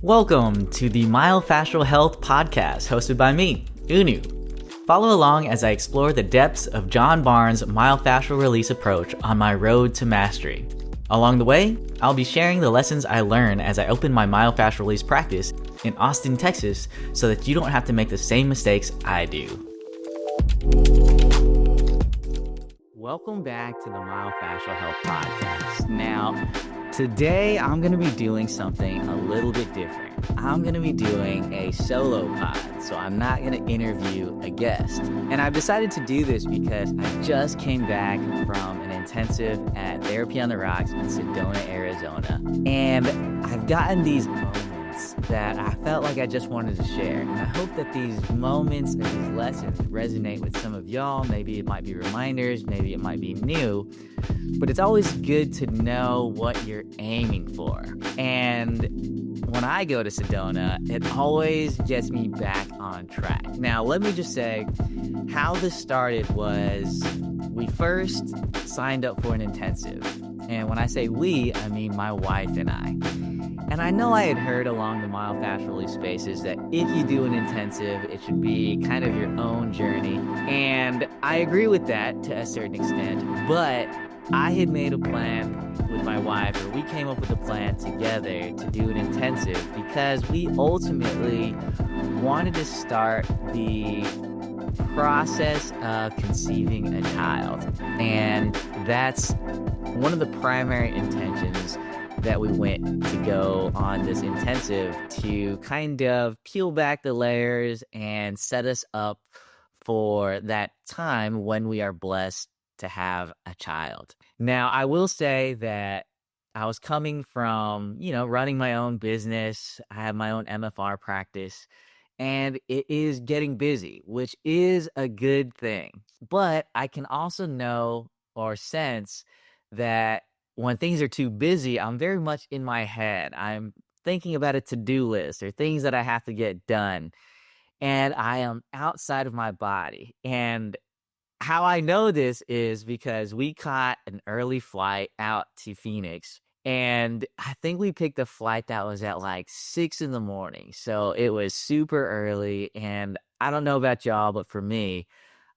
Welcome to the Myofascial Health Podcast, hosted by me, Unu. Follow along as I explore the depths of John Barnes' myofascial release approach on my road to mastery. Along the way, I'll be sharing the lessons I learn as I open my myofascial release practice in Austin, Texas, so that you don't have to make the same mistakes I do. Welcome back to the Myofascial Health Podcast. Now, today I'm going to be doing something a little bit different. I'm going to be doing a solo pod, so I'm not going to interview a guest. And I've decided to do this because I just came back from an intensive at Therapy on the Rocks in Sedona, Arizona. And I've gotten these moments that I felt like I just wanted to share. And I hope that these moments and these lessons resonate with some of y'all. Maybe it might be reminders, maybe it might be new, but it's always good to know what you're aiming for. And when I go to Sedona, it always gets me back on track. Now, let me just say how this started was we first signed up for an intensive. And when I say we, I mean my wife and I. And I know I had heard along the myofascial release spaces that if you do an intensive, it should be kind of your own journey. And I agree with that to a certain extent. But I had made a plan with my wife, or we came up with a plan together to do an intensive because we ultimately wanted to start the process of conceiving a child. And that's one of the primary intentions that we went to go on this intensive, to kind of peel back the layers and set us up for that time when we are blessed to have a child. Now, I will say that I was coming from, running my own business. I have my own MFR practice, and it is getting busy, which is a good thing. But I can also know or sense that when things are too busy, I'm very much in my head. I'm thinking about a to-do list or things that I have to get done. And I am outside of my body. And how I know this is because we caught an early flight out to Phoenix. And I think we picked a flight that was at like 6 a.m. So it was super early. And I don't know about y'all, but for me,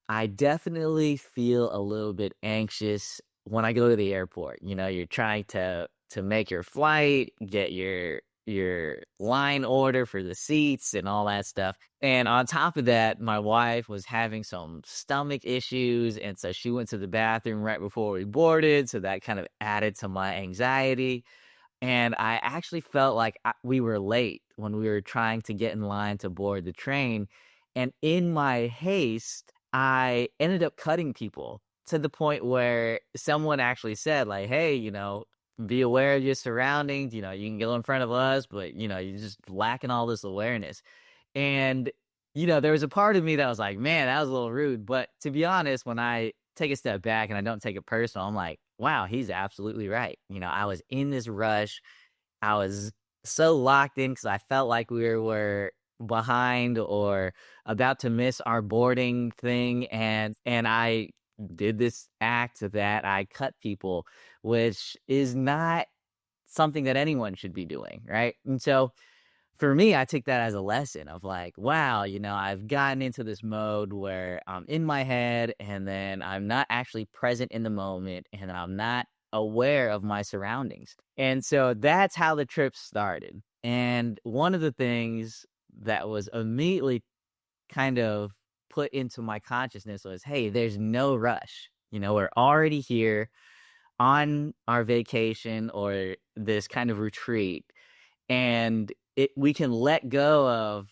I definitely feel a little bit anxious when I go to the airport. You're trying to make your flight, get your line order for the seats and all that stuff. And on top of that, my wife was having some stomach issues, and so she went to the bathroom right before we boarded, so that kind of added to my anxiety. And I actually felt like we were late when we were trying to get in line to board the train. And in my haste, I ended up cutting people, to the point where someone actually said, like, hey, be aware of your surroundings. You can go in front of us, but, you're just lacking all this awareness. And, there was a part of me that was like, man, that was a little rude. But to be honest, when I take a step back and I don't take it personal, I'm like, wow, he's absolutely right. I was in this rush. I was so locked in because I felt like we were behind or about to miss our boarding thing. And I did this act that I cut people, which is not something that anyone should be doing, right? And so for me, I took that as a lesson of like, wow, I've gotten into this mode where I'm in my head and then I'm not actually present in the moment and I'm not aware of my surroundings. And so that's how the trip started. And one of the things that was immediately kind of put into my consciousness was, hey, there's no rush. We're already here on our vacation or this kind of retreat, and we can let go of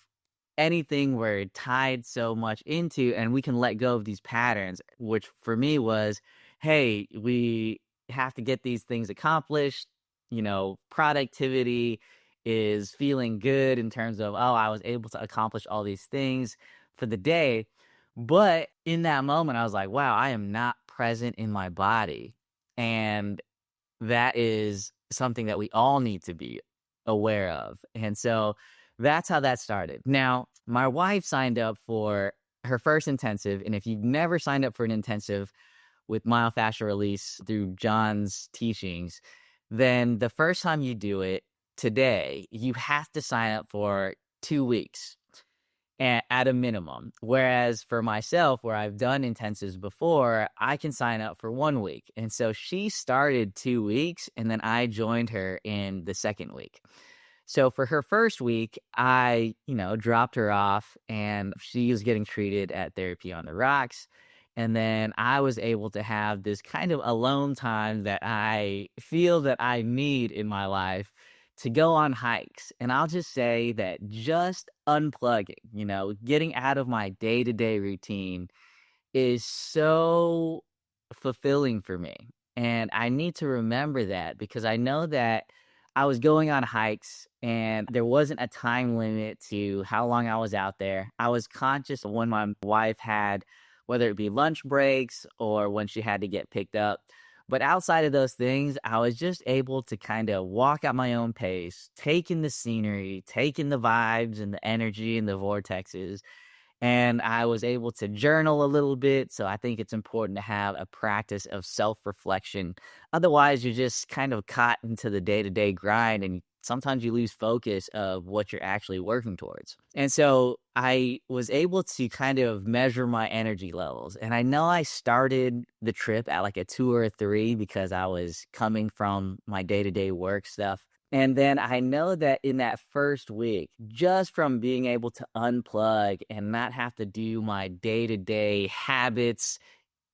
anything we're tied so much into, and we can let go of these patterns, which for me was, hey, we have to get these things accomplished. Productivity is feeling good in terms of, I was able to accomplish all these things for the day. But in that moment, I was like, wow, I am not present in my body. And that is something that we all need to be aware of. And so that's how that started. Now, my wife signed up for her first intensive. And if you've never signed up for an intensive with myofascial release through John's teachings, then the first time you do it, today, you have to sign up for 2 weeks at a minimum. Whereas for myself, where I've done intensives before, I can sign up for 1 week. And so she started 2 weeks, and then I joined her in the second week. So for her first week, I, dropped her off and she was getting treated at Therapy on the Rocks. And then I was able to have this kind of alone time that I feel that I need in my life to go on hikes. And I'll just say that just unplugging, getting out of my day-to-day routine is so fulfilling for me. And I need to remember that because I know that I was going on hikes and there wasn't a time limit to how long I was out there. I was conscious of when my wife had, whether it be lunch breaks or when she had to get picked up. But outside of those things, I was just able to kind of walk at my own pace, take in the scenery, take in the vibes and the energy and the vortexes, and I was able to journal a little bit. So I think it's important to have a practice of self-reflection. Otherwise, you're just kind of caught into the day-to-day grind, and sometimes you lose focus of what you're actually working towards. And so I was able to kind of measure my energy levels. And I know I started the trip at like a 2 or a 3 because I was coming from my day-to-day work stuff. And then I know that in that first week, just from being able to unplug and not have to do my day-to-day habits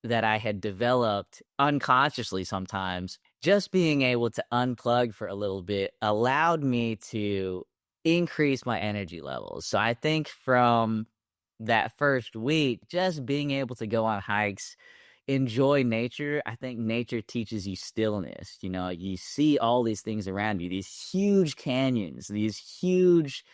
that I had developed unconsciously sometimes, just being able to unplug for a little bit allowed me to increase my energy levels. So I think from that first week, just being able to go on hikes, enjoy nature. I think nature teaches you stillness. You see all these things around you, these huge canyons, these huge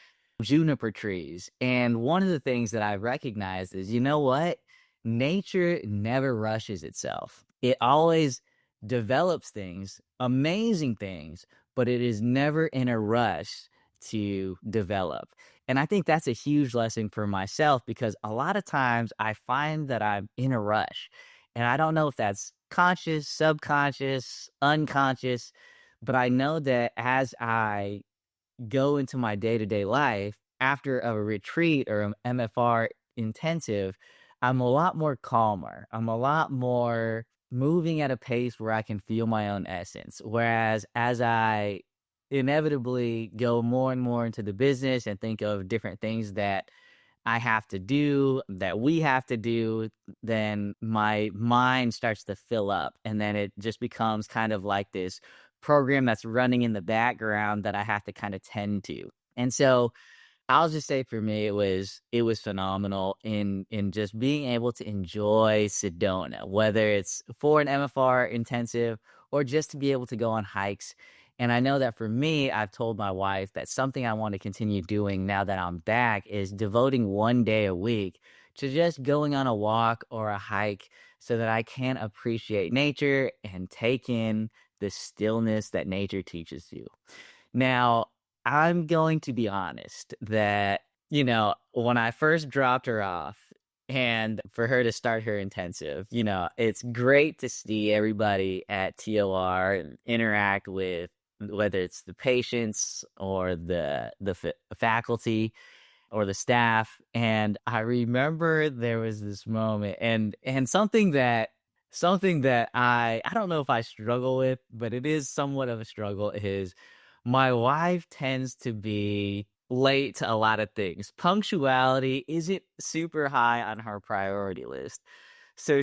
juniper trees. And one of the things that I've recognized is, you know what? Nature never rushes itself. It always develops things, amazing things, but it is never in a rush to develop. And I think that's a huge lesson for myself because a lot of times I find that I'm in a rush. And I don't know if that's conscious, subconscious, unconscious, but I know that as I go into my day-to-day life after a retreat or an MFR intensive, I'm a lot more calmer. I'm a lot more moving at a pace where I can feel my own essence. Whereas as I inevitably go more and more into the business and think of different things that I have to do, that we have to do, then my mind starts to fill up. And then it just becomes kind of like this program that's running in the background that I have to kind of tend to. And so I'll just say for me, it was phenomenal in just being able to enjoy Sedona, whether it's for an MFR intensive or just to be able to go on hikes. And I know that for me, I've told my wife that something I want to continue doing now that I'm back is devoting 1 day a week to just going on a walk or a hike so that I can appreciate nature and take in the stillness that nature teaches you. Now, I'm going to be honest that, when I first dropped her off and for her to start her intensive, it's great to see everybody at TOR and interact with whether it's the patients or the faculty or the staff. And I remember there was this moment and something that I don't know if I struggle with, but it is somewhat of a struggle is my wife tends to be late to a lot of things. Punctuality isn't super high on her priority list. So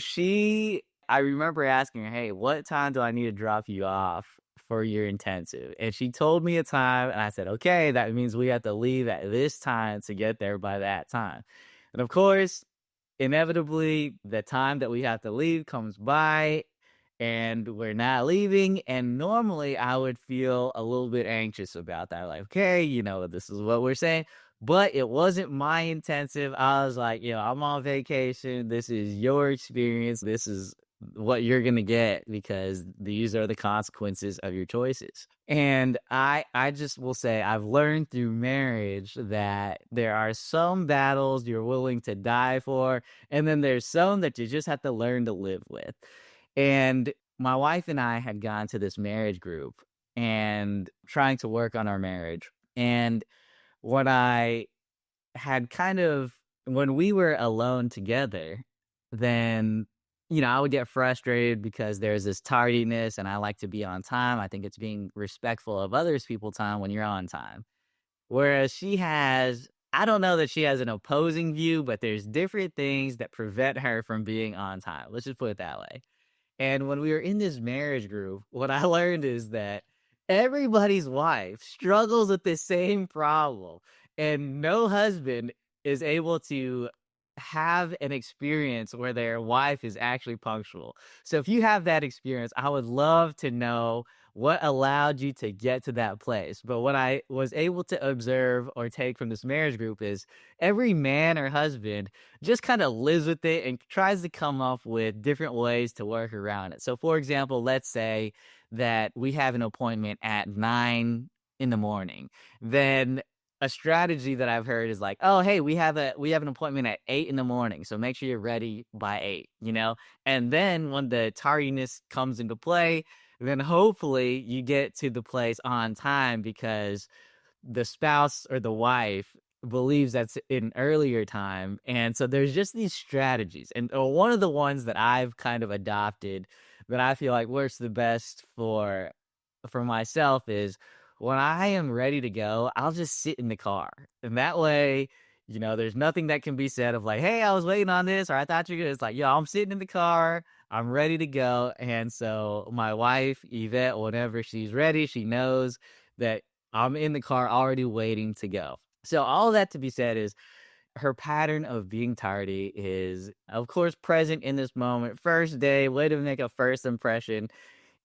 I remember asking her, hey, what time do I need to drop you off for your intensive? And she told me a time, and I said, okay, that means we have to leave at this time to get there by that time. And of course, inevitably, the time that we have to leave comes by and we're not leaving. And normally I would feel a little bit anxious about that. Like, okay, this is what we're saying. But it wasn't my intensive. I was like, I'm on vacation. This is your experience. This is what you're going to get because these are the consequences of your choices. And I just will say I've learned through marriage that there are some battles you're willing to die for, and then there's some that you just have to learn to live with. And my wife and I had gone to this marriage group and trying to work on our marriage. And what I had kind of when we were alone together, then I would get frustrated because there's this tardiness and I like to be on time. I think it's being respectful of others people's time when you're on time. Whereas I don't know that she has an opposing view, but there's different things that prevent her from being on time. Let's just put it that way. And when we were in this marriage group, what I learned is that everybody's wife struggles with the same problem, and no husband is able to have an experience where their wife is actually punctual. So if you have that experience, I would love to know what allowed you to get to that place. But what I was able to observe or take from this marriage group is every man or husband just kind of lives with it and tries to come up with different ways to work around it. So, for example, let's say that we have an appointment at 9 in the morning. Then a strategy that I've heard is like, oh, hey, we have an appointment at 8 in the morning, so make sure you're ready by 8. And then when the tardiness comes into play, then hopefully you get to the place on time because the spouse or the wife believes that's an earlier time. And so there's just these strategies. And one of the ones that I've kind of adopted that I feel like works the best for myself is when I am ready to go, I'll just sit in the car. And that way, there's nothing that can be said of like, hey, I was waiting on this, or I thought you were gonna. It's like, yo, I'm sitting in the car. I'm ready to go. And so my wife, Yvette, whenever she's ready, she knows that I'm in the car already waiting to go. So all that to be said is her pattern of being tardy is, of course, present in this moment. First day, way to make a first impression.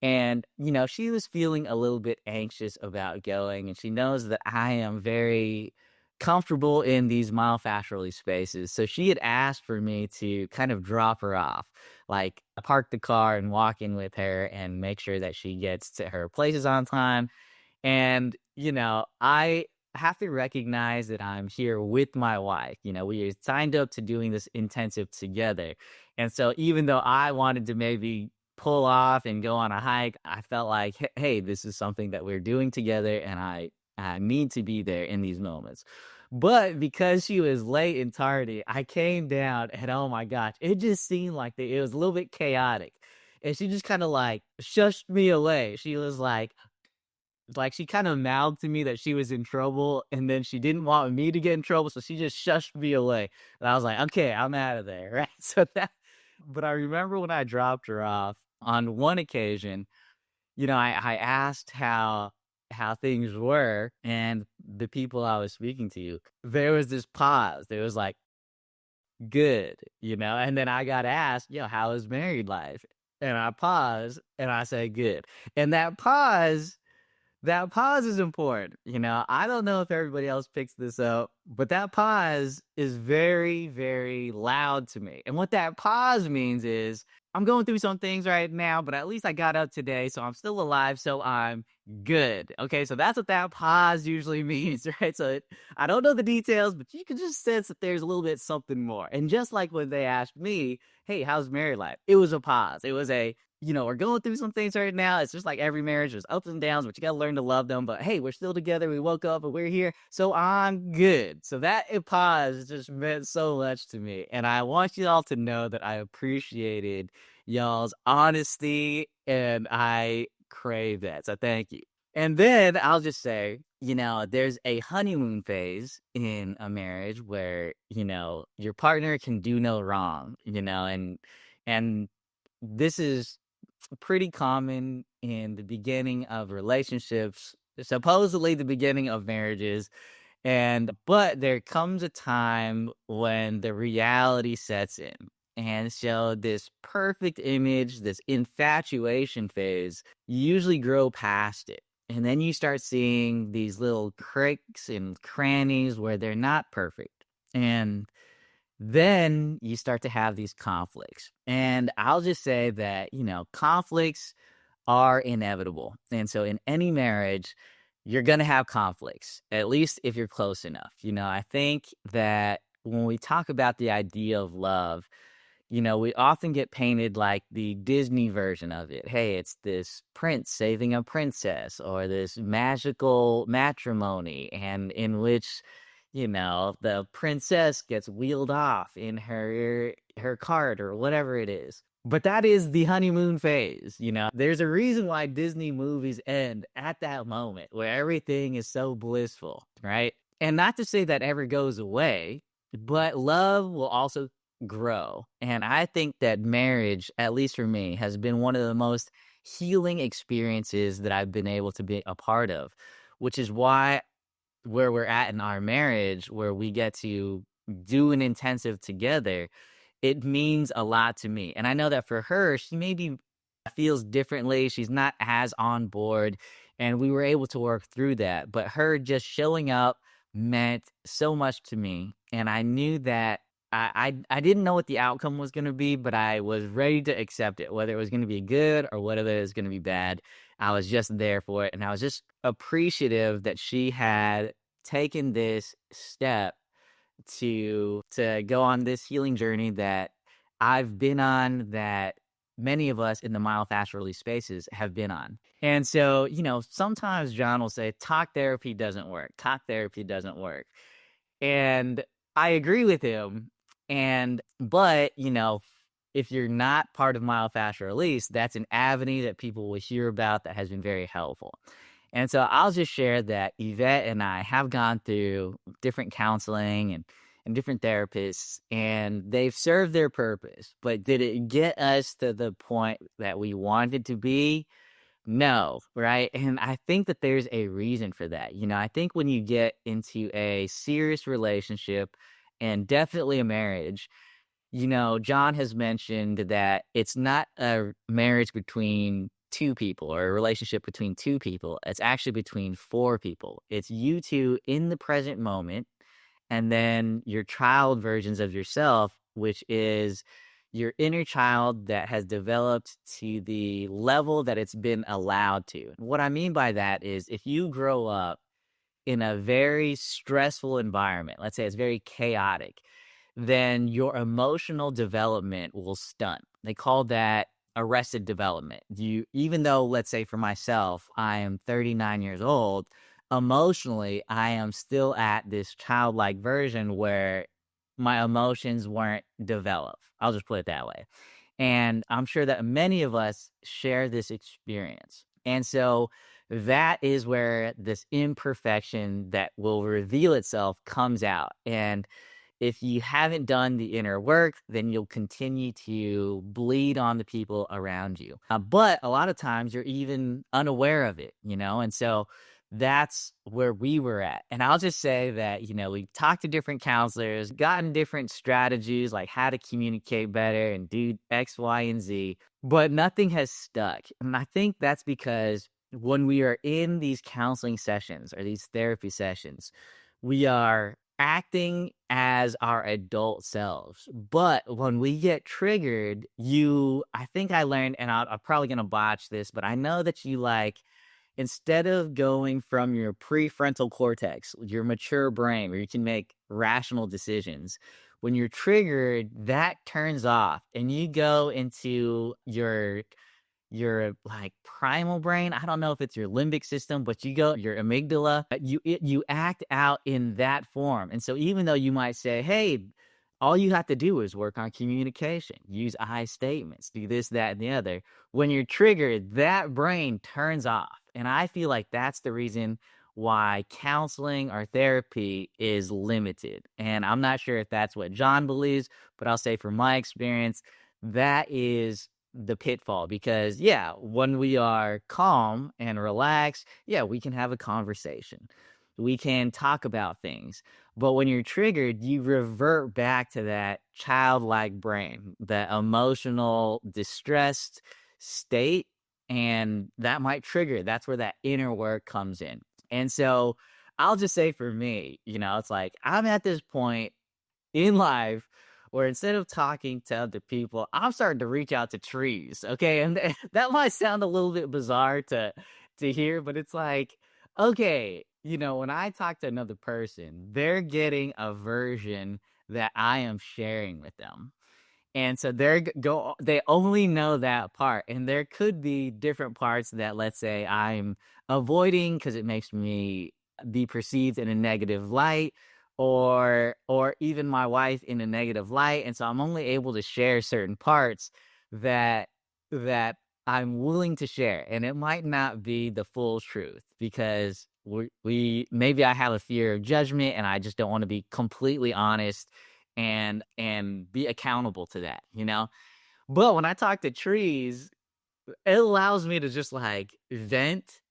And, she was feeling a little bit anxious about going, and she knows that I am very comfortable in these myofascial spaces. So she had asked for me to kind of drop her off, like park the car and walk in with her and make sure that she gets to her places on time. And, I have to recognize that I'm here with my wife. We signed up to doing this intensive together. And so even though I wanted to maybe pull off and go on a hike, I felt like, hey, this is something that we're doing together and I need to be there in these moments. But because she was late and tardy, I came down and oh my gosh, it just seemed like it was a little bit chaotic. And she just kind of like shushed me away. She was like she kind of mouthed to me that she was in trouble and then she didn't want me to get in trouble, so she just shushed me away. And I was like, okay, I'm out of there, right? But I remember when I dropped her off on one occasion, I asked how things were, and the people I was speaking to, there was this pause. There was like, good, and then I got asked, how is married life? And I paused and I said, good. And that pause is important. I don't know if everybody else picks this up, but that pause is very, very loud to me. And what that pause means is I'm going through some things right now, but at least I got up today, so I'm still alive, so I'm good. Okay, so that's what that pause usually means, right? So I don't know the details, but you can just sense that there's a little bit something more. And just like when they asked me, hey, how's married life? It was a pause. It was we're going through some things right now. It's just like every marriage, there's ups and downs, but you got to learn to love them. But hey, we're still together. We woke up and we're here. So I'm good. So that pause just meant so much to me. And I want you all to know that I appreciated y'all's honesty and I crave that. So thank you. And then I'll just say, there's a honeymoon phase in a marriage where, your partner can do no wrong, and this is pretty common in the beginning of relationships, supposedly the beginning of marriages. But there comes a time when the reality sets in. And so this perfect image, this infatuation phase, you usually grow past it. And then you start seeing these little cracks and crannies where they're not perfect. And then you start to have these conflicts. And I'll just say that, conflicts are inevitable. And so in any marriage, you're going to have conflicts, at least if you're close enough. I think that when we talk about the idea of love, We often get painted like the Disney version of it. Hey, it's this prince saving a princess, or this magical matrimony, and in which, the princess gets wheeled off in her cart or whatever it is. But that is the honeymoon phase. There's a reason why Disney movies end at that moment where everything is so blissful, right? And not to say that ever goes away, but love will also grow. And I think that marriage, at least for me, has been one of the most healing experiences that I've been able to be a part of, which is why where we're at in our marriage, where we get to do an intensive together, it means a lot to me. And I know that for her, she maybe feels differently. She's not as on board. And we were able to work through that. But her just showing up meant so much to me. And I knew that I didn't know what the outcome was going to be, but I was ready to accept it, whether it was going to be good or whether it was going to be bad. I was just there for it. And I was just appreciative that she had taken this step to go on this healing journey that I've been on, that many of us in the myofascial release spaces have been on. And so, sometimes John will say, talk therapy doesn't work. Talk therapy doesn't work. And I agree with him. But, if you're not part of myofascial release, that's an avenue that people will hear about that has been very helpful. And so I'll just share that Yvette and I have gone through different counseling and different therapists, and they've served their purpose. But did it get us to the point that we wanted to be? No, right? And I think that there's a reason for that. I think when you get into a serious relationship and definitely a marriage, John has mentioned that it's not a marriage between two people or a relationship between two people. It's actually between four people. It's you two in the present moment, and then your child versions of yourself, which is your inner child that has developed to the level that it's been allowed to. And what I mean by that is if you grow up in a very stressful environment, let's say it's very chaotic, then your emotional development will stunt. They call that arrested development. Even though, let's say for myself, I am 39 years old, emotionally, I am still at this childlike version where my emotions weren't developed. I'll just put it that way. And I'm sure that many of us share this experience. And so that is where this imperfection that will reveal itself comes out. And if you haven't done the inner work, then you'll continue to bleed on the people around you. But a lot of times you're even unaware of it, and so that's where we were at. And I'll just say that, we've talked to different counselors, gotten different strategies like how to communicate better and do X, Y, and Z, but nothing has stuck. And I think that's because when we are in these counseling sessions or these therapy sessions, we are acting as our adult selves. But when we get triggered, I think I learned, and I'm probably going to botch this, but I know that instead of going from your prefrontal cortex, your mature brain, where you can make rational decisions, when you're triggered, that turns off and you go into your like primal brain. I don't know if it's your limbic system, but your amygdala, you act out in that form. And so even though you might say, hey, all you have to do is work on communication, use I statements, do this, that, and the other. When you're triggered, that brain turns off. And I feel like that's the reason why counseling or therapy is limited. And I'm not sure if that's what John believes, but I'll say from my experience, that is the pitfall. Because when we are calm and relaxed, we can have a conversation, we can talk about things. But when you're triggered, you revert back to that childlike brain, that emotional distressed state, and that might trigger. That's where that inner work comes in. And so I'll just say for me, it's like I'm at this point in life where instead of talking to other people, I'm starting to reach out to trees. Okay. And that might sound a little bit bizarre to hear, but it's like, okay, when I talk to another person, they're getting a version that I am sharing with them. And so they only know that part. And there could be different parts that, let's say, I'm avoiding because it makes me be perceived in a negative light, or even my wife in a negative light. And so I'm only able to share certain parts that that I'm willing to share. And it might not be the full truth because we maybe I have a fear of judgment and I just don't want to be completely honest and be accountable to that, you know? But when I talk to trees, it allows me to just like vent,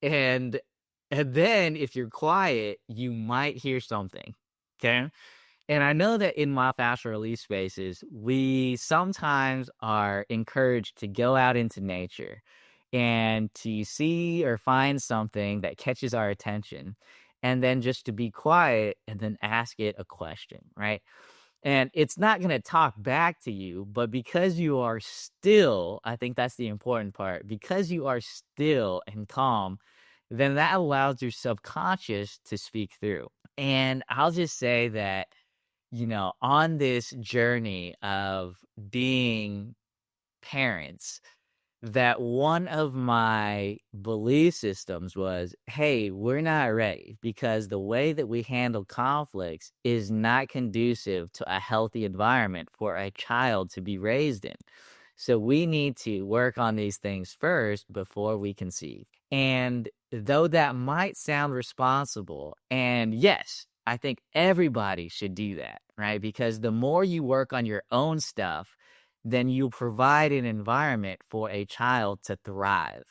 and and then if you're quiet, you might hear something. Okay? And I know that in myofascial release spaces, we sometimes are encouraged to go out into nature and to see or find something that catches our attention, and then just to be quiet and then ask it a question, right? And it's not going to talk back to you, but because you are still, I think that's the important part, because you are still and calm, then that allows your subconscious to speak through. And I'll just say that, on this journey of being parents, that one of my belief systems was, hey, we're not ready because the way that we handle conflicts is not conducive to a healthy environment for a child to be raised in. So we need to work on these things first before we conceive. And though that might sound responsible, and yes, I think everybody should do that, right? Because the more you work on your own stuff, then you provide an environment for a child to thrive.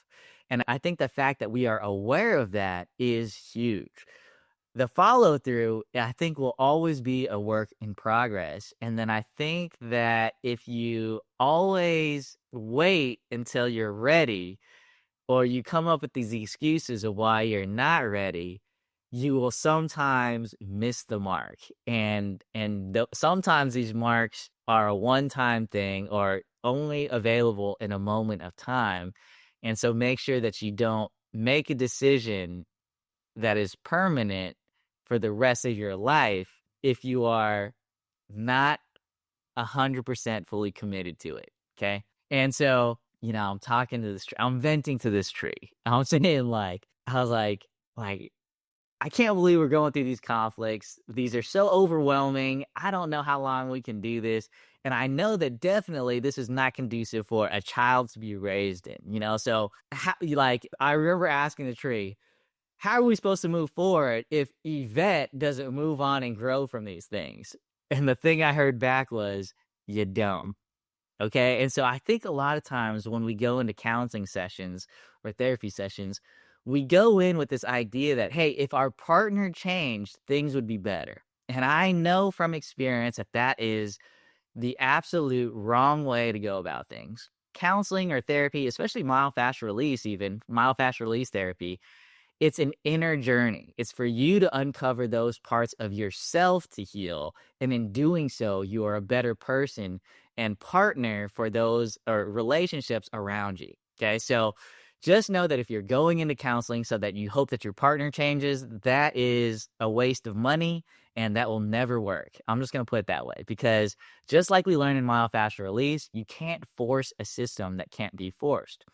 And I think the fact that we are aware of that is huge. The follow through, I think, will always be a work in progress. And then I think that if you always wait until you're ready, or you come up with these excuses of why you're not ready, you will sometimes miss the mark. And sometimes these marks are a one-time thing or only available in a moment of time. And so make sure that you don't make a decision that is permanent for the rest of your life if you are not 100% fully committed to it. Okay. And so, I'm talking to this tree. I'm venting to this tree. I'm saying I was like, I can't believe we're going through these conflicts. These are so overwhelming. I don't know how long we can do this. And I know that definitely this is not conducive for a child to be raised in. So I remember asking the tree, how are we supposed to move forward if Yvette doesn't move on and grow from these things? And the thing I heard back was, you don't. Okay. And so I think a lot of times when we go into counseling sessions or therapy sessions, we go in with this idea that, hey, if our partner changed, things would be better. And I know from experience that that is the absolute wrong way to go about things. Counseling or therapy, especially myofascial release, even myofascial release therapy, it's an inner journey. It's for you to uncover those parts of yourself to heal. And in doing so, you are a better person and partner for those or relationships around you. Okay. So just know that if you're going into counseling so that you hope that your partner changes, that is a waste of money and that will never work. I'm just going to put it that way because just like we learned in myofascial release, you can't force a system that can't be forced.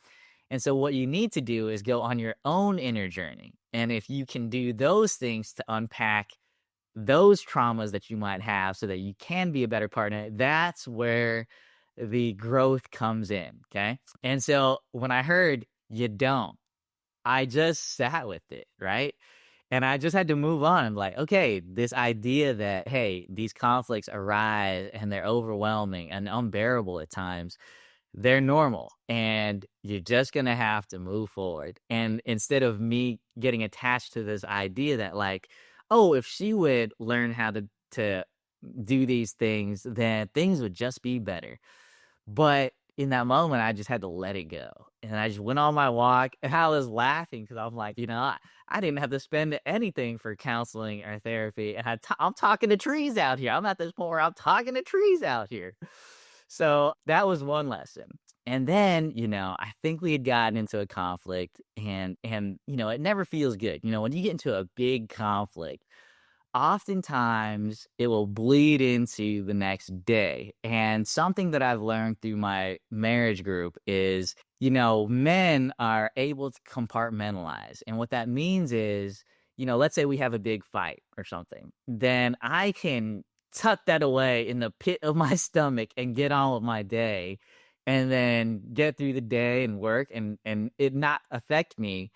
And so what you need to do is go on your own inner journey. And if you can do those things to unpack those traumas that you might have so that you can be a better partner, that's where the growth comes in. Okay. And so when I heard you don't, I just sat with it. Right. And I just had to move on. I'm like, okay, this idea that, hey, these conflicts arise and they're overwhelming and unbearable at times, they're normal and you're just going to have to move forward. And instead of me getting attached to this idea that like, oh, if she would learn how to do these things, then things would just be better. But in that moment, I just had to let it go. And I just went on my walk and I was laughing because I'm like, I didn't have to spend anything for counseling or therapy. And I'm talking to trees out here. I'm at this point where I'm talking to trees out here. So that was one lesson. And then, I think we had gotten into a conflict and it never feels good. When you get into a big conflict, oftentimes it will bleed into the next day. And something that I've learned through my marriage group is, men are able to compartmentalize. And what that means is, let's say we have a big fight or something, then I can tuck that away in the pit of my stomach and get on with my day and then get through the day and work and it not affect me.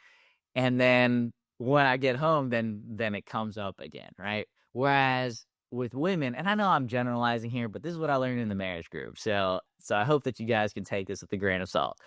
And then when I get home, then it comes up again, right? Whereas with women, and I know I'm generalizing here, but this is what I learned in the marriage group. So I hope that you guys can take this with a grain of salt.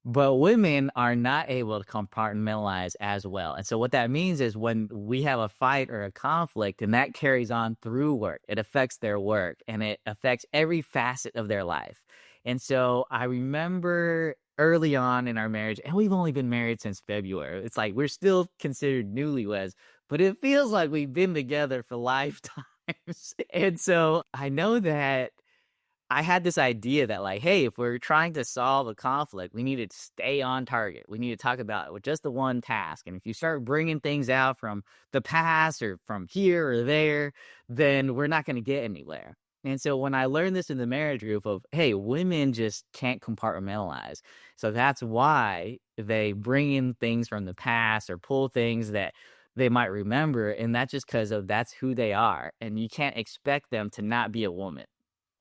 But women are not able to compartmentalize as well. And so what that means is when we have a fight or a conflict and that carries on through work, it affects their work and it affects every facet of their life. And so I remember early on in our marriage, and we've only been married since February. It's like we're still considered newlyweds, but it feels like we've been together for lifetimes. And so I know that I had this idea that like, hey, if we're trying to solve a conflict, we need to stay on target. We need to talk about it with just the one task. And if you start bringing things out from the past or from here or there, then we're not going to get anywhere. And so when I learned this in the marriage group of, hey, women just can't compartmentalize. So that's why they bring in things from the past or pull things that they might remember. And that's just because of that's who they are. And you can't expect them to not be a woman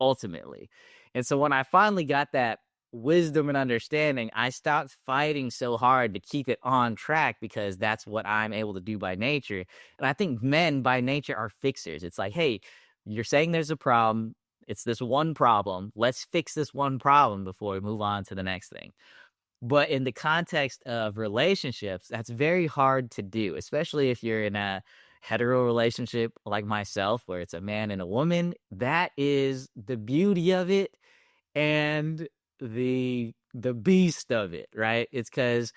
ultimately. And so when I finally got that wisdom and understanding, I stopped fighting so hard to keep it on track because that's what I'm able to do by nature. And I think men by nature are fixers. It's like, hey, you're saying there's a problem. It's this one problem. Let's fix this one problem before we move on to the next thing. But in the context of relationships, that's very hard to do, especially if you're in a hetero relationship like myself, where it's a man and a woman. That is the beauty of it and the beast of it, right? It's because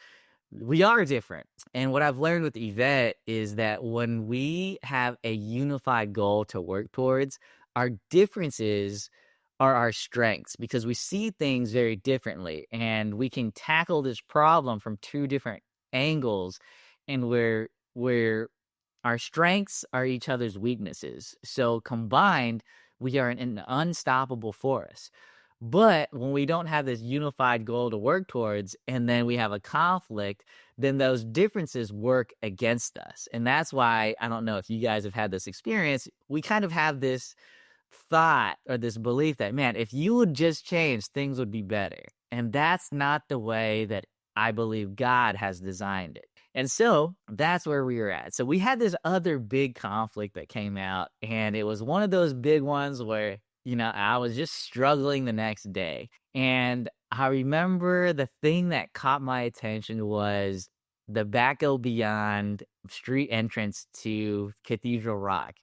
we are different. And what I've learned with Yvette is that when we have a unified goal to work towards, our differences are our strengths because we see things very differently and we can tackle this problem from two different angles and where our strengths are each other's weaknesses. So combined, we are an unstoppable force. But when we don't have this unified goal to work towards, and then we have a conflict, then those differences work against us. And that's why, I don't know if you guys have had this experience, we kind of have this thought or this belief that, man, if you would just change, things would be better. And that's not the way that I believe God has designed it. And so that's where we were at. So we had this other big conflict that came out, and it was one of those big ones where, I was just struggling the next day. And I remember the thing that caught my attention was the Back Go Beyond street entrance to Cathedral Rock.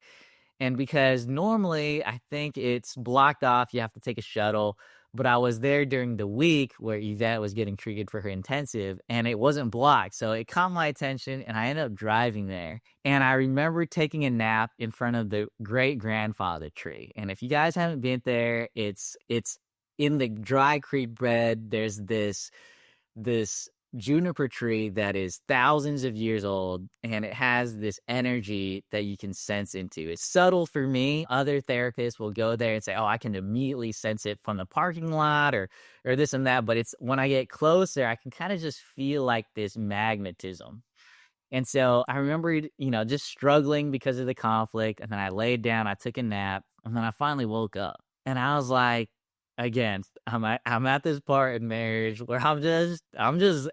And because normally I think it's blocked off, you have to take a shuttle. But I was there during the week where Yvette was getting treated for her intensive and it wasn't blocked. So it caught my attention and I ended up driving there. And I remember taking a nap in front of the great grandfather tree. And if you guys haven't been there, it's in the dry creek bed. There's this juniper tree that is thousands of years old, and it has this energy that you can sense into. It's subtle for me. Other therapists will go there and say, oh, I can immediately sense it from the parking lot or this and that. But it's when I get closer, I can kind of just feel like this magnetism. And so I remember, just struggling because of the conflict. And then I laid down, I took a nap, and then I finally woke up. And I was like, again, I'm at this part in marriage where I'm just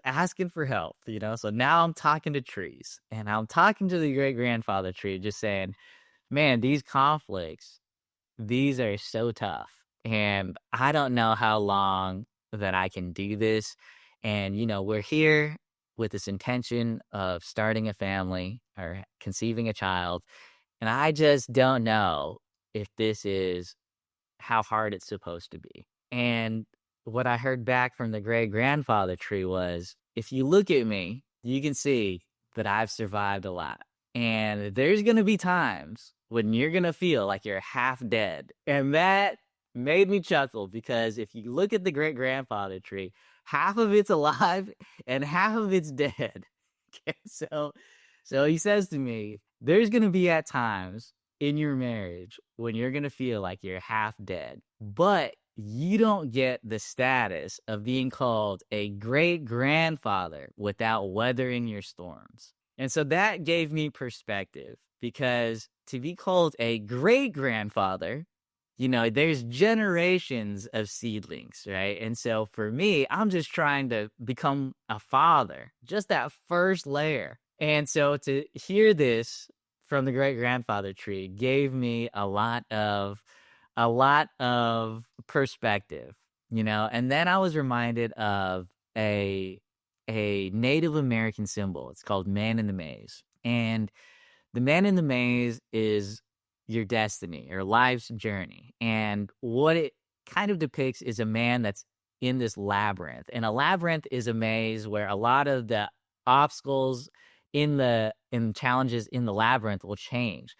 asking for help, So now I'm talking to trees, and I'm talking to the great grandfather tree, just saying, man, these conflicts, these are so tough, and I don't know how long that I can do this. And we're here with this intention of starting a family or conceiving a child, and I just don't know if this is how hard it's supposed to be. And what I heard back from the great grandfather tree was, if you look at me, you can see that I've survived a lot. And there's going to be times when you're going to feel like you're half dead. And that made me chuckle because if you look at the great grandfather tree, half of it's alive and half of it's dead. Okay, so he says to me, there's going to be at times in your marriage when you're going to feel like you're half dead, but you don't get the status of being called a great grandfather without weathering your storms. And so that gave me perspective, because to be called a great grandfather, there's generations of seedlings, right? And so for me, I'm just trying to become a father, just that first layer. And so to hear this from the great grandfather tree gave me a lot of perspective, and then I was reminded of a Native American symbol. It's called man in the maze. And the man in the maze is your destiny, your life's journey. And what it kind of depicts is a man that's in this labyrinth. And a labyrinth is a maze where a lot of the obstacles in challenges in the labyrinth will change.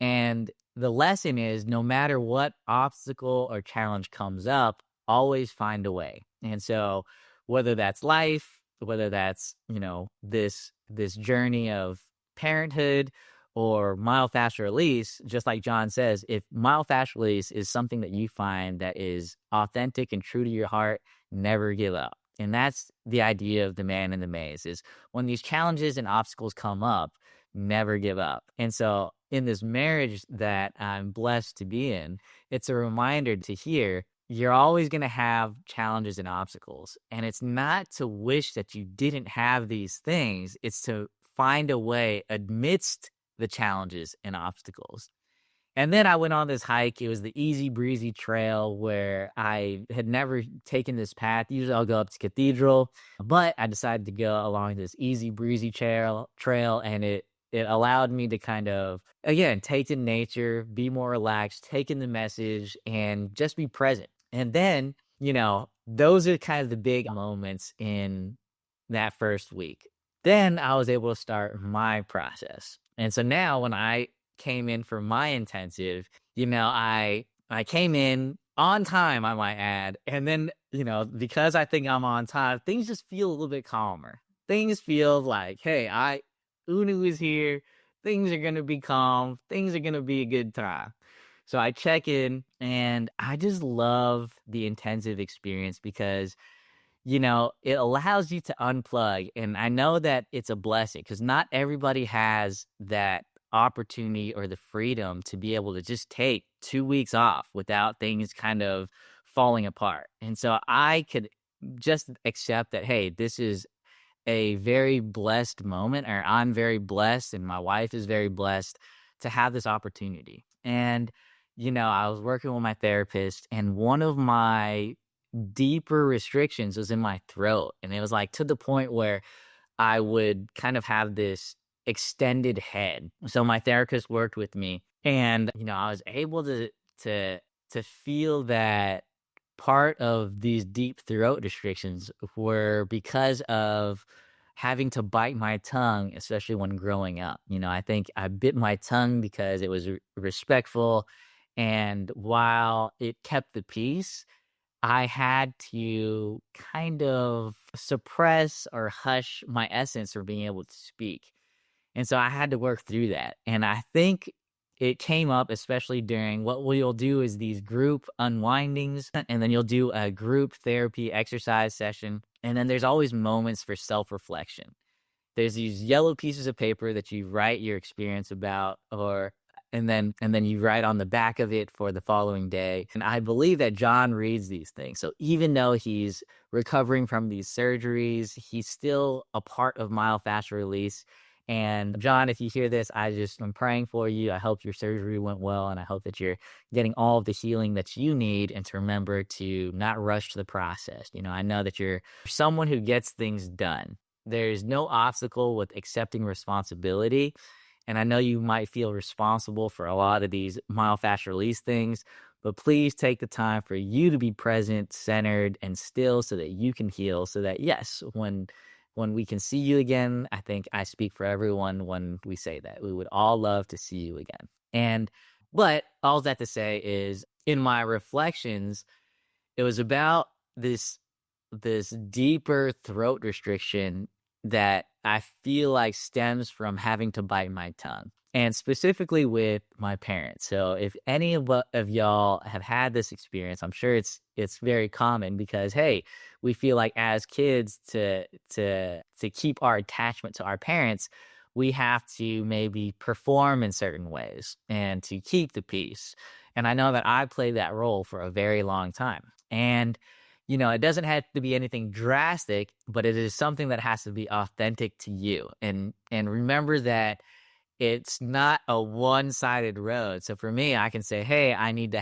And the lesson is, no matter what obstacle or challenge comes up, always find a way. And so whether that's life, whether that's, this journey of parenthood or myofascial release, just like John says, if myofascial release is something that you find that is authentic and true to your heart, never give up. And that's the idea of the man in the maze, is when these challenges and obstacles come up, never give up. And so in this marriage that I'm blessed to be in, it's a reminder to hear you're always going to have challenges and obstacles. And it's not to wish that you didn't have these things. It's to find a way amidst the challenges and obstacles. And then I went on this hike. It was the easy breezy trail where I had never taken this path. Usually I'll go up to Cathedral, but I decided to go along this easy breezy trail, and it allowed me to kind of, again, take in nature, be more relaxed, take in the message, and just be present. And then, those are kind of the big moments in that first week. Then I was able to start my process. And so now when I came in for my intensive, I came in on time, I might add. And then, because I think I'm on time, things just feel a little bit calmer. Things feel like, hey, Unu is here. Things are going to be calm. Things are going to be a good time. So I check in, and I just love the intensive experience because it allows you to unplug. And I know that it's a blessing because not everybody has that opportunity or the freedom to be able to just take 2 weeks off without things kind of falling apart. And so I could just accept that, hey, this is a very blessed moment, or I'm very blessed and my wife is very blessed to have this opportunity. And, I was working with my therapist, and one of my deeper restrictions was in my throat. And it was like to the point where I would kind of have this extended head. So my therapist worked with me, and, I was able to feel that part of these deep throat restrictions were because of having to bite my tongue, especially when growing up. I think I bit my tongue because it was respectful. And while it kept the peace, I had to kind of suppress or hush my essence for being able to speak. And so I had to work through that. And I think it came up, especially during what we'll do is these group unwindings, and then you'll do a group therapy exercise session. And then there's always moments for self-reflection. There's these yellow pieces of paper that you write your experience about, and then you write on the back of it for the following day. And I believe that John reads these things. So even though he's recovering from these surgeries, he's still a part of myofascial release. And John, if you hear this, I'm praying for you. I hope your surgery went well, and I hope that you're getting all of the healing that you need, and to remember to not rush the process. I know that you're someone who gets things done. There's no obstacle with accepting responsibility. And I know you might feel responsible for a lot of these myofascial release things, but please take the time for you to be present, centered, and still so that you can heal, so that, yes, when we can see you again, I think I speak for everyone when we say that. We would all love to see you again. But all that to say is, in my reflections, it was about this deeper throat restriction that I feel like stems from having to bite my tongue. and specifically with my parents. So if any of y'all have had this experience, I'm sure it's very common because hey, we feel like as kids to keep our attachment to our parents, we have to maybe perform in certain ways and to keep the peace. And I know that I played that role for a very long time. And it doesn't have to be anything drastic, but it is something that has to be authentic to you. And remember that it's not a one-sided road. So for me, I can say, "Hey, I need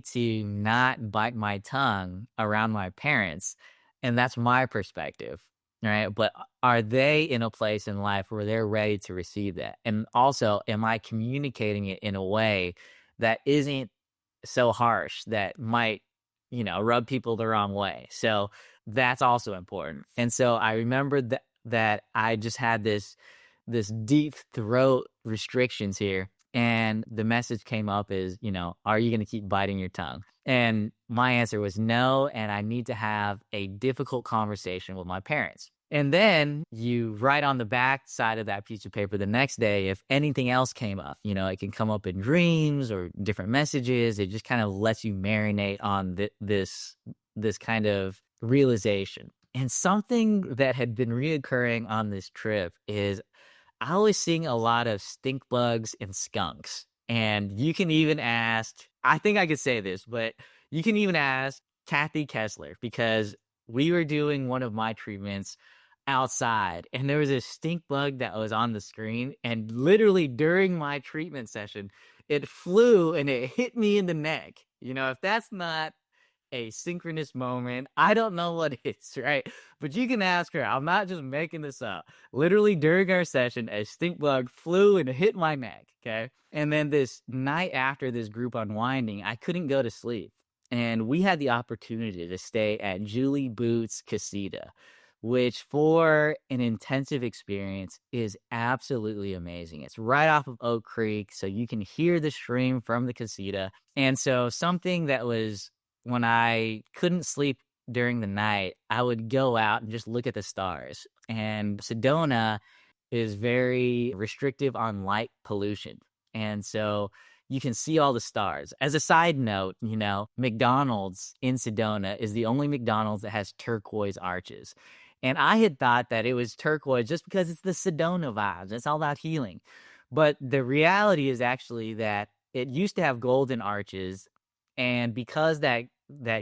to not bite my tongue around my parents." And that's my perspective, right? But are they in a place in life where they're ready to receive that? And also, am I communicating it in a way that isn't so harsh that might, rub people the wrong way? So that's also important. And so I remember that I just had this deep throat restrictions here. And the message came up is, are you going to keep biting your tongue? And my answer was no. And I need to have a difficult conversation with my parents. And then you write on the back side of that piece of paper the next day if anything else came up. It can come up in dreams or different messages. It just kind of lets you marinate on this kind of realization. And something that had been reoccurring on this trip is I was seeing a lot of stink bugs and skunks. And you can even ask, I think I could say this, but you can even ask Kathy Kessler because we were doing one of my treatments outside and there was a stink bug that was on the screen. And literally during my treatment session, it flew and it hit me in the neck. If that's not a synchronous moment, I don't know what is, right? But you can ask her. I'm not just making this up. Literally during our session, a stink bug flew and hit my neck, okay? And then this night after this group unwinding, I couldn't go to sleep. And we had the opportunity to stay at Julie Boots' Casita, which for an intensive experience is absolutely amazing. It's right off of Oak Creek, so you can hear the stream from the casita. And so something that was when I couldn't sleep during the night, I would go out and just look at the stars. And Sedona is very restrictive on light pollution. And so you can see all the stars. As a side note, McDonald's in Sedona is the only McDonald's that has turquoise arches. And I had thought that it was turquoise just because it's the Sedona vibes. It's all about healing. But the reality is actually that it used to have golden arches. And because that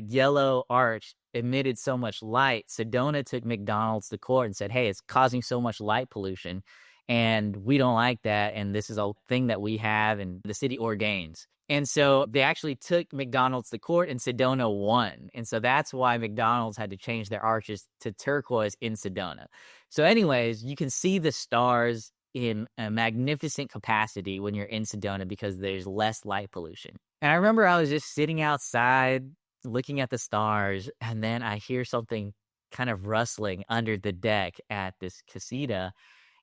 yellow arch emitted so much light, Sedona took McDonald's to court and said, hey, it's causing so much light pollution. And we don't like that. And this is a thing that we have and the city ordains. And so they actually took McDonald's to court and Sedona won. And so that's why McDonald's had to change their arches to turquoise in Sedona. So anyways, you can see the stars in a magnificent capacity when you're in Sedona because there's less light pollution. And I remember I was just sitting outside looking at the stars, and then I hear something kind of rustling under the deck at this casita,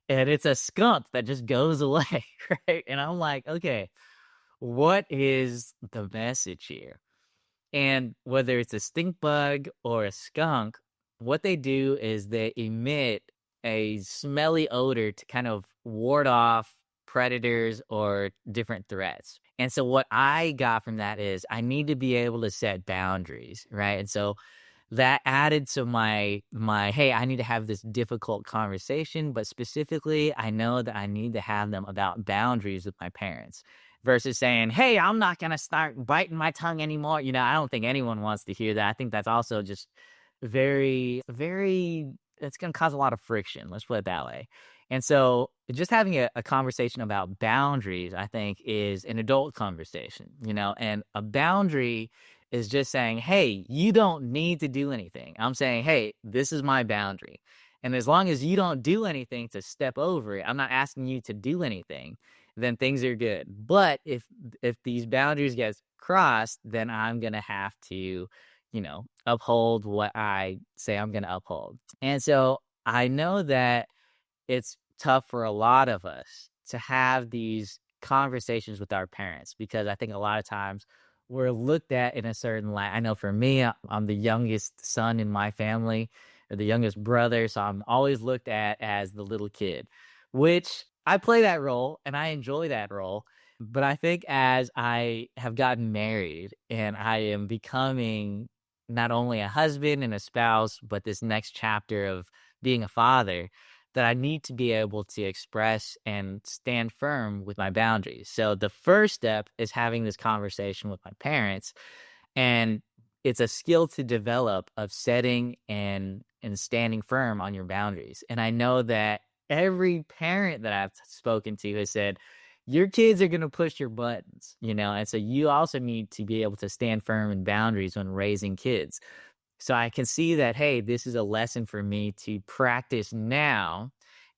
and it's a skunk that just goes away, right? And I'm like, okay, what is the message here? And whether it's a stink bug or a skunk, what they do is they emit a smelly odor to kind of ward off predators or different threats. And so what I got from that is I need to be able to set boundaries, right? And so that added to my hey, I need to have this difficult conversation, but specifically I know that I need to have them about boundaries with my parents versus saying, hey, I'm not going to start biting my tongue anymore. I don't think anyone wants to hear that. I think that's also just very, very, it's going to cause a lot of friction. Let's put it that way. And so just having a conversation about boundaries, I think, is an adult conversation, and a boundary is just saying, hey, you don't need to do anything. I'm saying, hey, this is my boundary. And as long as you don't do anything to step over it, I'm not asking you to do anything, then things are good. But if these boundaries get crossed, then I'm going to have to, uphold what I say I'm going to uphold. And so I know that it's tough for a lot of us to have these conversations with our parents because I think a lot of times we're looked at in a certain light. I know for me, I'm the youngest son in my family or the youngest brother, so I'm always looked at as the little kid, which I play that role and I enjoy that role. But I think as I have gotten married and I am becoming not only a husband and a spouse, but this next chapter of being a father, that I need to be able to express and stand firm with my boundaries. So the first step is having this conversation with my parents, and it's a skill to develop of setting and standing firm on your boundaries. And I know that every parent that I've spoken to has said, your kids are going to push your buttons, and so you also need to be able to stand firm in boundaries when raising kids. So I can see that, hey, this is a lesson for me to practice now.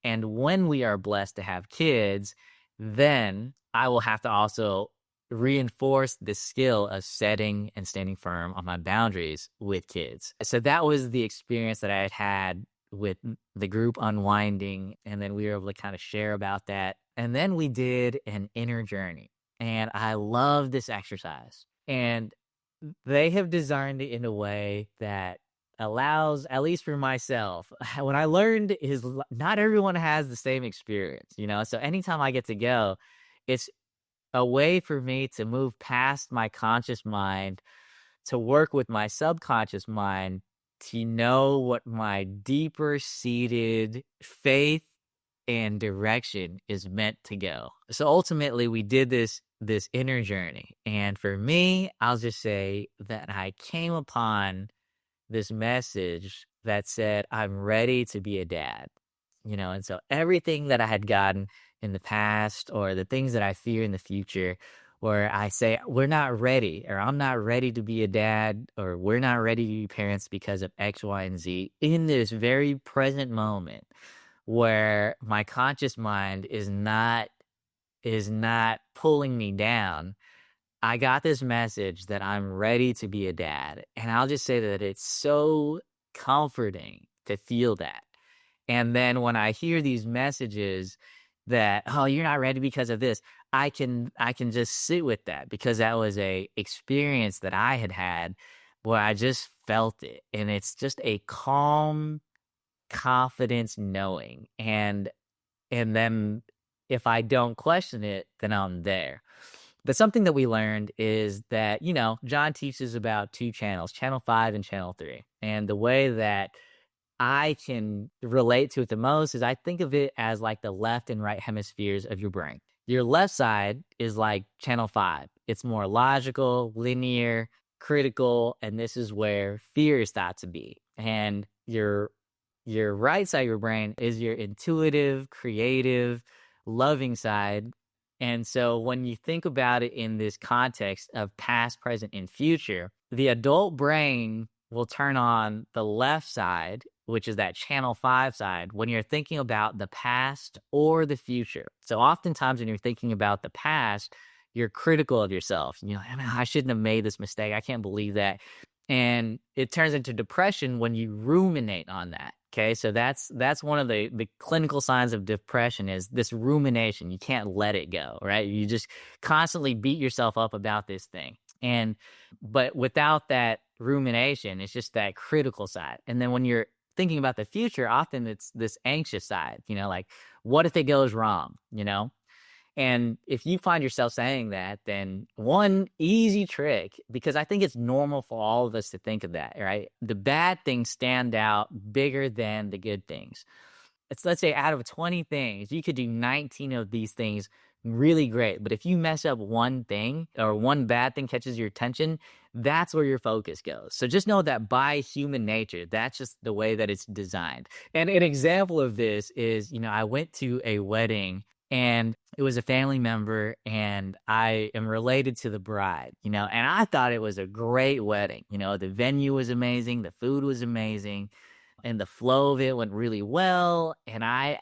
And when we are blessed to have kids, then I will have to also reinforce the skill of setting and standing firm on my boundaries with kids. So that was the experience that I had with the group unwinding. And then we were able to kind of share about that. And then we did an inner journey. And I love this exercise. And they have designed it in a way that allows, at least for myself, what I learned is not everyone has the same experience, So anytime I get to go, it's a way for me to move past my conscious mind to work with my subconscious mind to know what my deeper seated faith and direction is meant to go. So ultimately we did this inner journey. And for me, I'll just say that I came upon this message that said, I'm ready to be a dad, and so everything that I had gotten in the past or the things that I fear in the future, where I say, we're not ready, or I'm not ready to be a dad, or we're not ready to be parents because of X, Y, and Z, in this very present moment where my conscious mind is not pulling me down, I got this message that I'm ready to be a dad. And I'll just say that it's so comforting to feel that. And then when I hear these messages that, oh, you're not ready because of this, I can just sit with that, because that was a experience that I had where I just felt it. And it's just a calm confidence knowing. And then if I don't question it, then I'm there. But something that we learned is that, John teaches about two channels, channel 5 and channel 3. And the way that I can relate to it the most is I think of it as like the left and right hemispheres of your brain. Your left side is like channel 5. It's more logical, linear, critical, and this is where fear is thought to be. And your right side of your brain is your intuitive, creative, loving side. And so when you think about it in this context of past, present, and future, the adult brain will turn on the left side, which is that channel 5 side, when you're thinking about the past or the future. So oftentimes when you're thinking about the past, you're critical of yourself. I shouldn't have made this mistake. I can't believe that. And it turns into depression when you ruminate on that. Okay, so that's one of the clinical signs of depression, is this rumination. You can't let it go, right? You just constantly beat yourself up about this thing. But without that rumination, it's just that critical side. And then when you're thinking about the future, often it's this anxious side, like, what if it goes wrong, And if you find yourself saying that, then one easy trick, because I think it's normal for all of us to think of that, right? The bad things stand out bigger than the good things. Let's say out of 20 things, you could do 19 of these things really great. But if you mess up one thing, or one bad thing catches your attention, that's where your focus goes. So just know that by human nature, that's just the way that it's designed. And an example of this is, I went to a wedding, and it was a family member, and I am related to the bride, and I thought it was a great wedding. The venue was amazing, the food was amazing, and the flow of it went really well. And I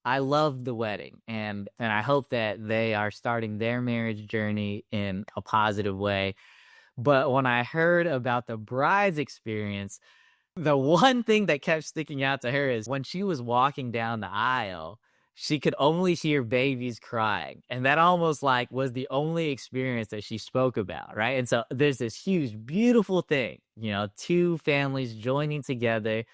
loved the wedding, and I hope that they are starting their marriage journey in a positive way. But when I heard about the bride's experience, the one thing that kept sticking out to her is when she was walking down the aisle, she could only hear babies crying. And that almost like was the only experience that she spoke about, right? And so there's this huge, beautiful thing, two families joining together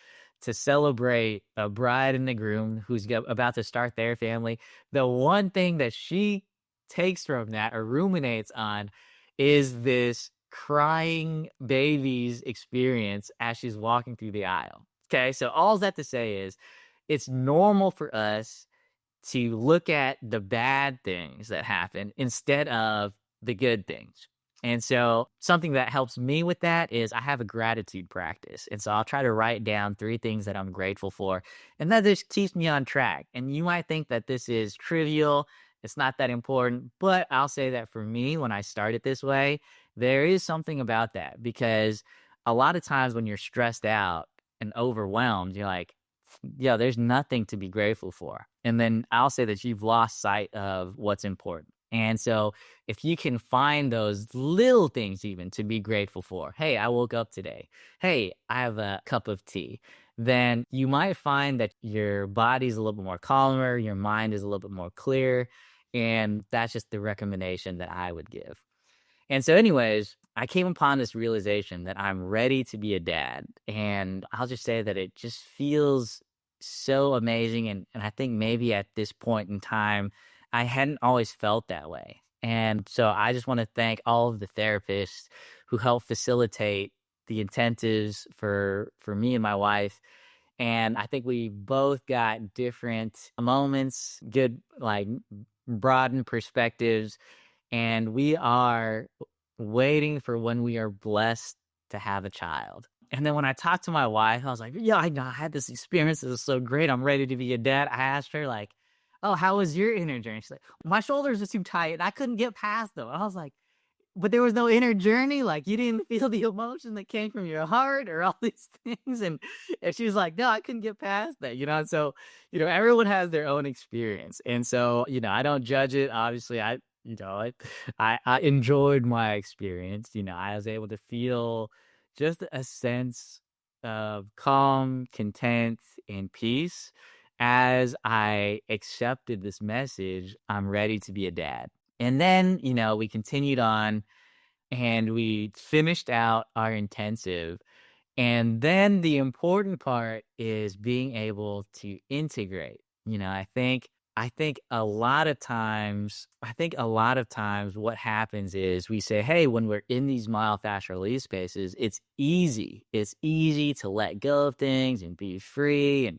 to celebrate a bride and a groom who's about to start their family, the one thing that she takes from that or ruminates on is this crying baby's experience as she's walking through the aisle. Okay, so all that to say is it's normal for us to look at the bad things that happen instead of the good things. And so something that helps me with that is I have a gratitude practice. And so I'll try to write down 3 things that I'm grateful for. And that just keeps me on track. And you might think that this is trivial. It's not that important. But I'll say that for me, when I started this way, there is something about that because a lot of times when you're stressed out and overwhelmed, you're like, yeah, there's nothing to be grateful for. And then I'll say that you've lost sight of what's important. And so if you can find those little things even to be grateful for, hey, I woke up today. Hey, I have a cup of tea. Then you might find that your body's a little bit more calmer, your mind is a little bit more clear. And that's just the recommendation that I would give. And so anyways, I came upon this realization that I'm ready to be a dad. And I'll just say that it just feels so amazing. And I think maybe at this point in time, I hadn't always felt that way. And so I just want to thank all of the therapists who helped facilitate the intensives for me and my wife. And I think we both got different moments, good, like broadened perspectives. And we are waiting for when we are blessed to have a child. And then when I talked to my wife, I was like, yeah, I know I had this experience. It was so great. I'm ready to be a dad. I asked her, like, oh, how was your inner journey? She's like, my shoulders are too tight and I couldn't get past them. I was like, but there was no inner journey. Like you didn't feel the emotion that came from your heart or all these things. And she was like, no, I couldn't get past that, you know? And so, everyone has their own experience. And so, I don't judge it. Obviously, I enjoyed my experience. I was able to feel just a sense of calm, content, and peace as I accepted this message. I'm ready to be a dad. And then, we continued on and we finished out our intensive. And then the important part is being able to integrate. I think a lot of times what happens is we say, hey, when we're in these myofascial release spaces, it's easy. It's easy to let go of things and be free and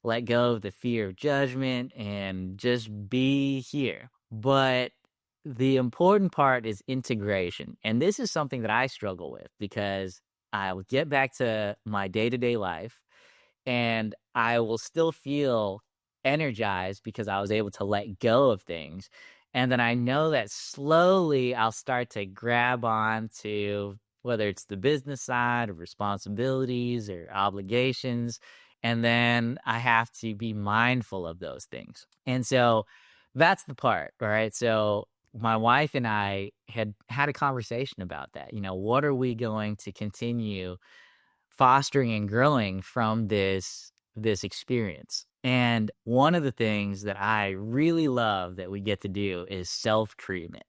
let go of the fear of judgment and just be here. But the important part is integration. And this is something that I struggle with because I will get back to my day-to-day life and I will still feel energized because I was able to let go of things. And then I know that slowly I'll start to grab on to whether it's the business side of responsibilities or obligations. And then I have to be mindful of those things. And so that's the part, right? So my wife and I had a conversation about that. What are we going to continue fostering and growing from this experience? And one of the things that I really love that we get to do is self-treatment.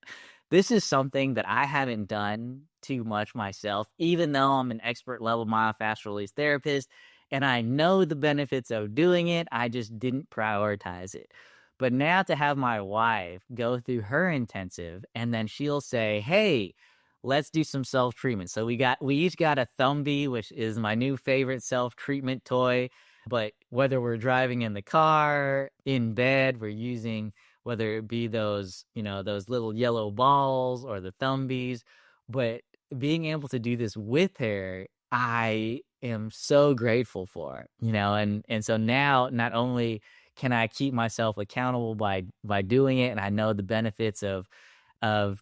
This is something that I haven't done too much myself, even though I'm an expert level myofascial release therapist and I know the benefits of doing it. I just didn't prioritize it. But now to have my wife go through her intensive and then she'll say, hey, let's do some self-treatment. So we each got a Thumbie, which is my new favorite self-treatment toy. But whether we're driving in the car, in bed, we're using, whether it be those little yellow balls or the Thumbies. But being able to do this with her, I am so grateful for, and so now not only can I keep myself accountable by doing it, and I know the benefits of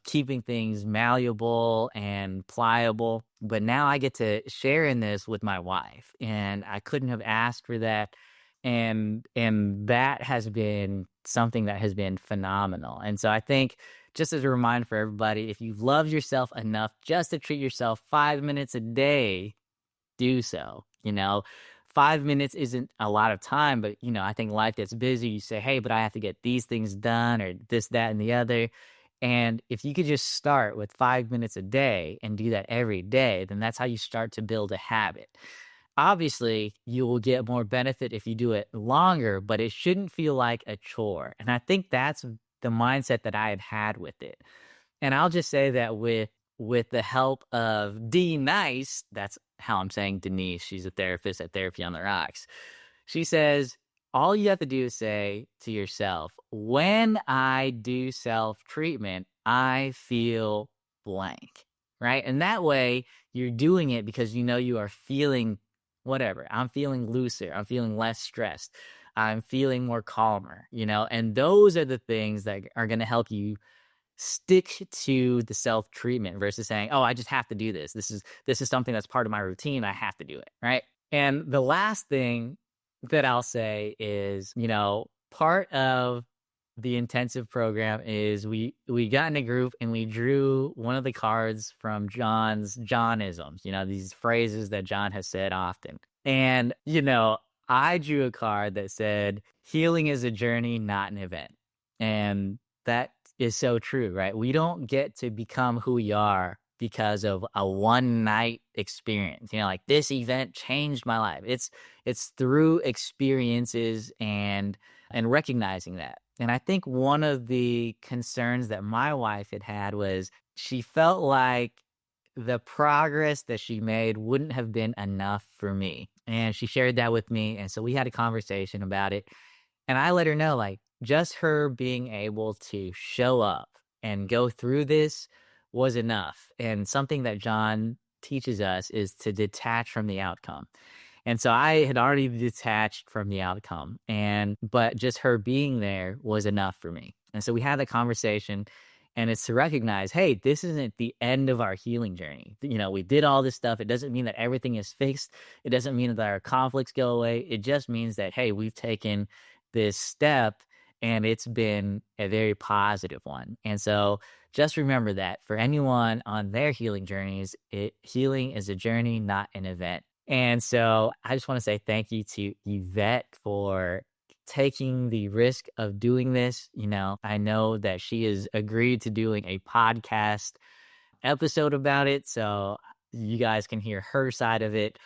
keeping things malleable and pliable, but now I get to share in this with my wife, and I couldn't have asked for that. And that has been something that has been phenomenal. And so I think, just as a reminder for everybody, if you love yourself enough just to treat yourself 5 minutes a day, do so. 5 minutes isn't a lot of time, but I think life gets busy. You say, hey, but I have to get these things done or this, that, and the other. And if you could just start with 5 minutes a day and do that every day, then that's how you start to build a habit. obviously you will get more benefit if you do it longer, but it shouldn't feel like a chore. And I think that's the mindset that I had with it. And I'll just say that with the help of D Nice, that's how I'm saying Denise, she's a therapist at Therapy on the Rocks. She says, all you have to do is say to yourself, when I do self-treatment, I feel blank, right? And that way you're doing it because you know you are feeling whatever. I'm feeling looser. I'm feeling less stressed. I'm feeling more calmer, and those are the things that are going to help you stick to the self-treatment versus saying, oh, I just have to do this. This is something that's part of my routine. I have to do it, right? And the last thing that I'll say is, part of the intensive program is we got in a group and we drew one of the cards from John's Johnisms, these phrases that John has said often. And, I drew a card that said, healing is a journey, not an event. And that is so true, right? We don't get to become who we are because of a one night experience. Like this event changed my life. It's through experiences and recognizing that. And I think one of the concerns that my wife had was she felt like the progress that she made wouldn't have been enough for me. And she shared that with me. And so we had a conversation about it. And I let her know, like, just her being able to show up and go through this was enough. And something that John teaches us is to detach from the outcome. And so I had already detached from the outcome, but just her being there was enough for me. And so we had the conversation, and it's to recognize, hey, this isn't the end of our healing journey. We did all this stuff. It doesn't mean that everything is fixed. It doesn't mean that our conflicts go away. It just means that, hey, we've taken this step and it's been a very positive one. And so just remember that for anyone on their healing journeys, healing is a journey, not an event. And so I just want to say thank you to Yvette for taking the risk of doing this. I know that she has agreed to doing a podcast episode about it, so you guys can hear her side of it.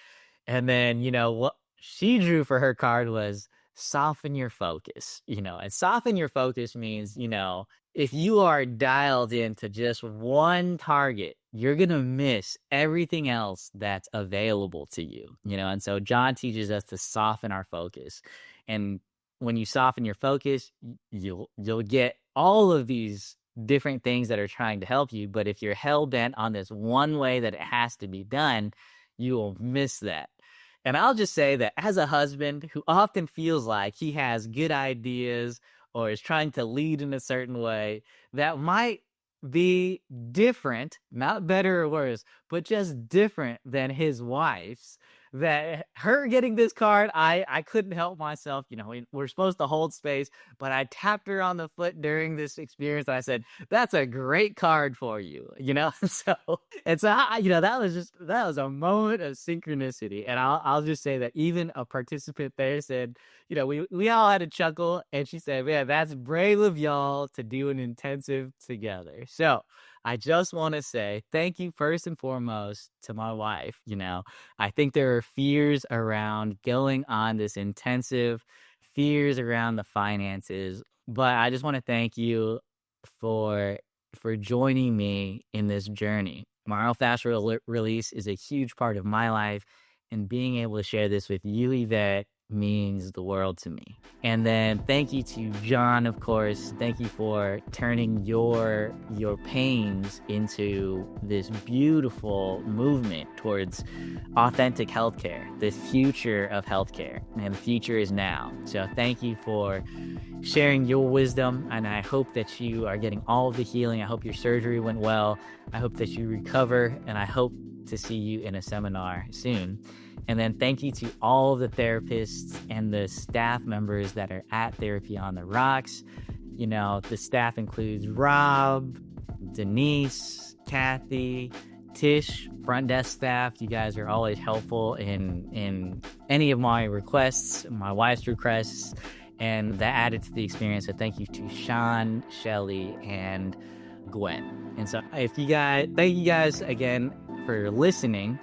And then, what she drew for her card was soften your focus, and soften your focus means, if you are dialed into just one target, you're going to miss everything else that's available to you, and so John teaches us to soften our focus. And when you soften your focus, you'll get all of these different things that are trying to help you. But if you're hell-bent on this one way that it has to be done, you will miss that. And I'll just say that as a husband who often feels like he has good ideas or is trying to lead in a certain way, that might be different, not better or worse, but just different than his wife's. That her getting this card, I couldn't help myself. We're supposed to hold space, but I tapped her on the foot during this experience. And I said, that's a great card for you, so that was a moment of synchronicity. And I'll just say that even a participant there said, we all had a chuckle, and she said, man, that's brave of y'all to do an intensive together. So I just want to say thank you first and foremost to my wife. I think there are fears around going on this intensive, fears around the finances, but I just want to thank you for joining me in this journey. Myofascial release is a huge part of my life, and being able to share this with you, Yvette, means the world to me. And then thank you to John, of course. Thank you for turning your pains into this beautiful movement towards authentic healthcare, the future of healthcare, and the future is now. So thank you for sharing your wisdom, and I hope that you are getting all of the healing. I hope your surgery went well. I hope that you recover, and I hope to see you in a seminar soon. And then thank you to all the therapists and the staff members that are at Therapy on the Rocks. The staff includes Rob, Denise, Kathy, Tish, front desk staff. You guys are always helpful in any of my requests, my wife's requests, and that added to the experience. So thank you to Sean, Shelly, and Gwen. And so thank you guys again for listening.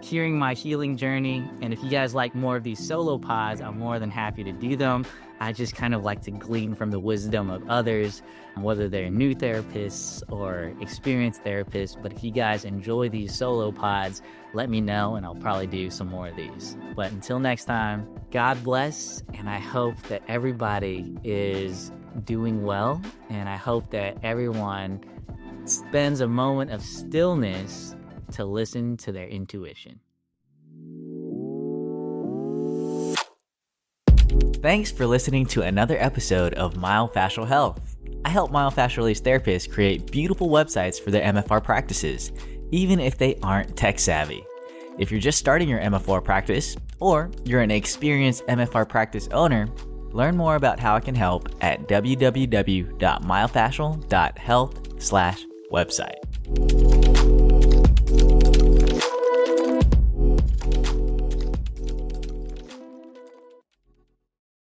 hearing my healing journey. And if you guys like more of these solo pods, I'm more than happy to do them. I just kind of like to glean from the wisdom of others, whether they're new therapists or experienced therapists. But if you guys enjoy these solo pods, let me know and I'll probably do some more of these. But until next time, God bless. And I hope that everybody is doing well. And I hope that everyone spends a moment of stillness to listen to their intuition. Thanks for listening to another episode of Myofascial Health. I help myofascial release therapists create beautiful websites for their MFR practices, even if they aren't tech savvy. If you're just starting your MFR practice, or you're an experienced MFR practice owner, learn more about how I can help at www.myofascial.health/website.